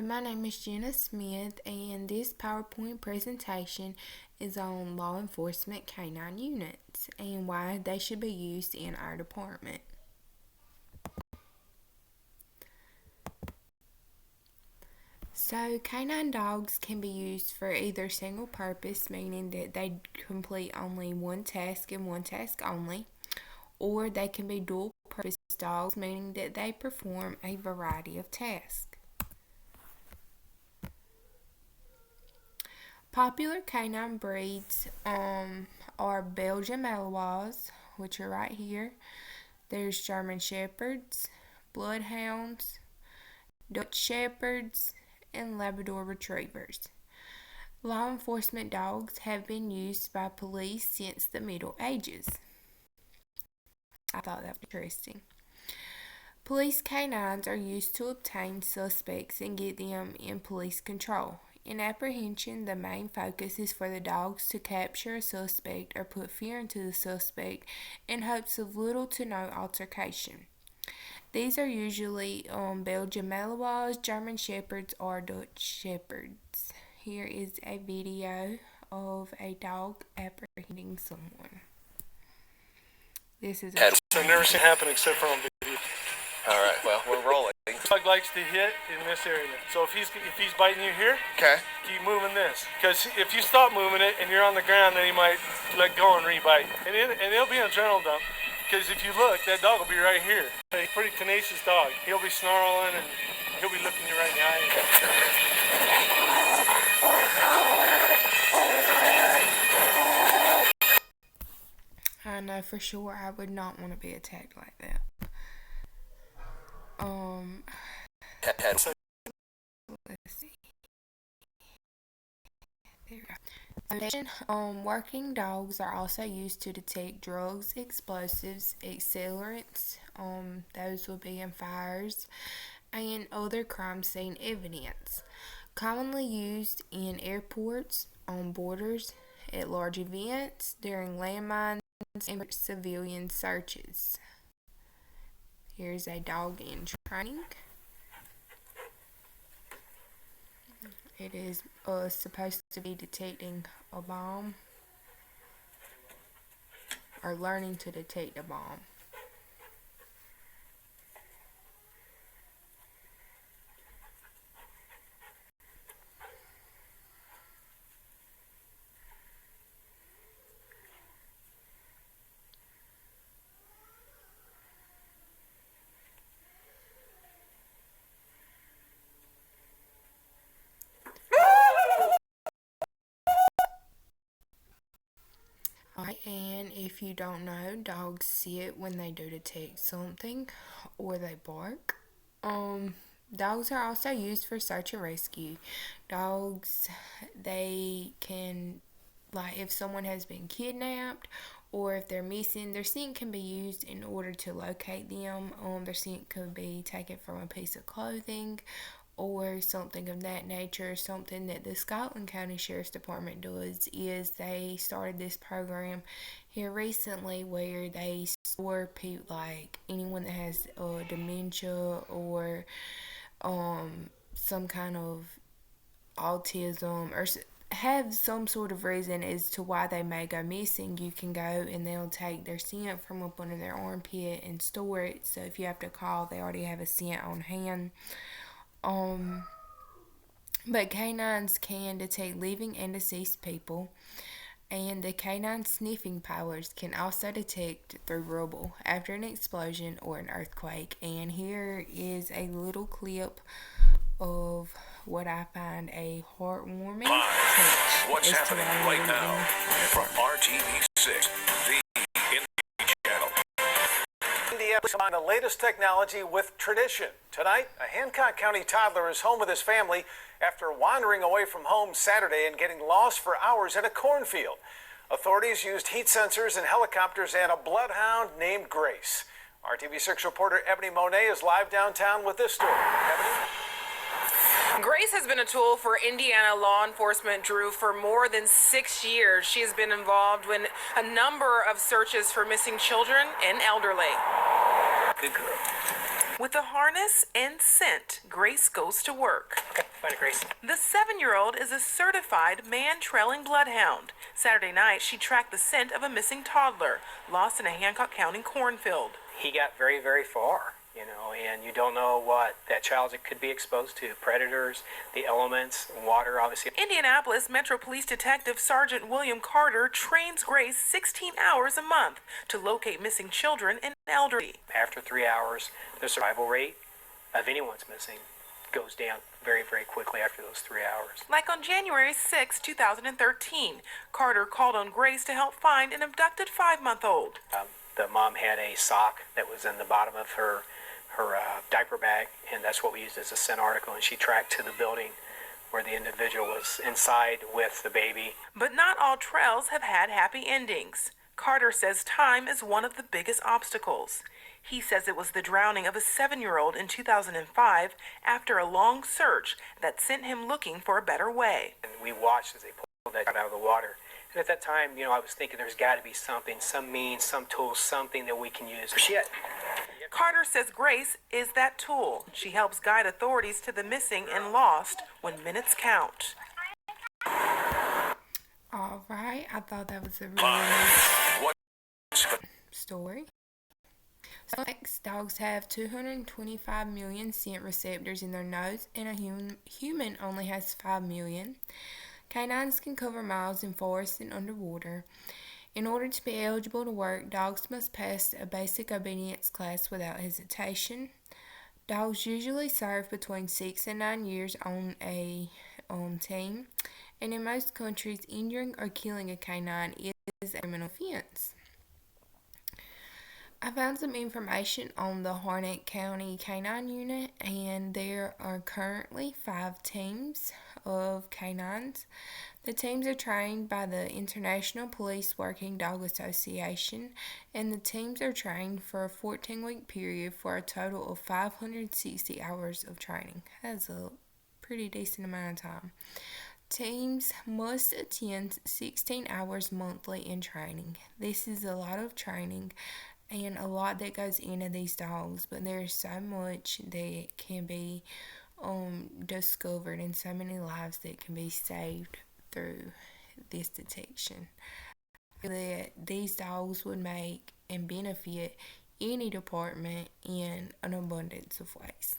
My name is Jenna Smith, and this PowerPoint presentation is on law enforcement canine units and why they should be used in our department. So, canine dogs can be used for either single purpose, meaning that they complete only one task and one task only, or they can be dual purpose dogs, meaning that they perform a variety of tasks. Popular canine breeds are Belgian Malinois, which are right here. There's German Shepherds, Bloodhounds, Dutch Shepherds, and Labrador Retrievers. Law enforcement dogs have been used by police since the Middle Ages. I thought that was interesting. Police canines are used to obtain suspects and get them in police control. In apprehension, the main focus is for the dogs to capture a suspect or put fear into the suspect in hopes of little to no altercation. These are usually Belgian Malinois, German Shepherds, or Dutch Shepherds. Here is a video of a dog apprehending someone. This is I've never seen it happen except for on video. All right, well, we're rolling. Dog likes to hit in this area. So if he's biting you here, Okay. keep moving this. Because if you stop moving it and you're on the ground, then he might let go and rebite. And it'll be an adrenaline dump. Because if you look, that dog will be right here. He's a pretty tenacious dog. He'll be snarling and he'll be looking you right in the eye. I know for sure I would not want to be attacked like that. Let's see. There we go. Working dogs are also used to detect drugs, explosives, accelerants, those will be in fires, and other crime scene evidence. Commonly used in airports, on borders, at large events, during landmines, and civilian searches. Here's a dog in training. It is supposed to be detecting a bomb or learning to detect a bomb. And if you don't know, dogs sit when they do detect something or they bark. Dogs are also used for search and rescue. Dogs, they can, like if someone has been kidnapped or if they're missing, their scent can be used in order to locate them. Their scent could be taken from a piece of clothing or something of that nature. Something that the Scotland County Sheriff's Department does is they started this program here recently where they store people, like anyone that has dementia or some kind of autism or have some sort of reason as to why they may go missing. You can go and they'll take their scent from up under their armpit and store it. So if you have to call, they already have a scent on hand. But canines can detect living and deceased people, and the canine sniffing powers can also detect through rubble after an explosion or an earthquake. And here is a little clip of what I find a heartwarming touch. What's happening right now from RTV6, the Indie Channel. Indianapolis combined the latest technology with tradition. Tonight, a Hancock County toddler is home with his family after wandering away from home Saturday and getting lost for hours in a cornfield. Authorities used heat sensors and helicopters and a bloodhound named Grace. RTV6 reporter Ebony Monet is live downtown with this story. Ebony? Grace has been a tool for Indiana law enforcement, Drew, for more than 6 years. She has been involved in a number of searches for missing children and elderly. Good girl. With a harness and scent, Grace goes to work. Okay, find it, Grace. The 7-year-old is a certified man-trailing bloodhound. Saturday night, she tracked the scent of a missing toddler, lost in a Hancock County cornfield. He got very, very far, and you don't know what that child could be exposed to. Predators, the elements, water, obviously. Indianapolis Metro Police Detective Sergeant William Carter trains Grace 16 hours a month to locate missing children and elderly. After 3 hours, the survival rate of anyone's missing goes down very, very quickly after those 3 hours. Like on January 6, 2013, Carter called on Grace to help find an abducted 5-month-old. The mom had a sock that was in the bottom of her diaper bag, and that's what we used as a scent article, and she tracked to the building where the individual was inside with the baby. But not all trails have had happy endings. Carter says time is one of the biggest obstacles. He says it was the drowning of a 7-year-old in 2005 after a long search that sent him looking for a better way. And we watched as they pulled that out of the water. And at that time, I was thinking there's got to be something, some means, some tool, something that we can use. Shit. Carter says Grace is that tool. She helps guide authorities to the missing and lost when minutes count. All right, I thought that was a really nice story. So next, dogs have 225 million scent receptors in their nose, and a human only has 5 million. Canines can cover miles in forests and underwater. In order to be eligible to work, dogs must pass a basic obedience class without hesitation. Dogs usually serve between 6 and 9 years on a team, and in most countries, injuring or killing a canine is a criminal offense. I found some information on the Harnett County Canine Unit, and there are currently 5 teams of canines. The teams are trained by the International Police Working Dog Association, and the teams are trained for a 14-week period for a total of 560 hours of training. That's a pretty decent amount of time. Teams must attend 16 hours monthly in training. This is a lot of training and a lot that goes into these dogs, but there's so much that can be discovered and so many lives that can be saved through this detection. That these dogs would make and benefit any department in an abundance of ways.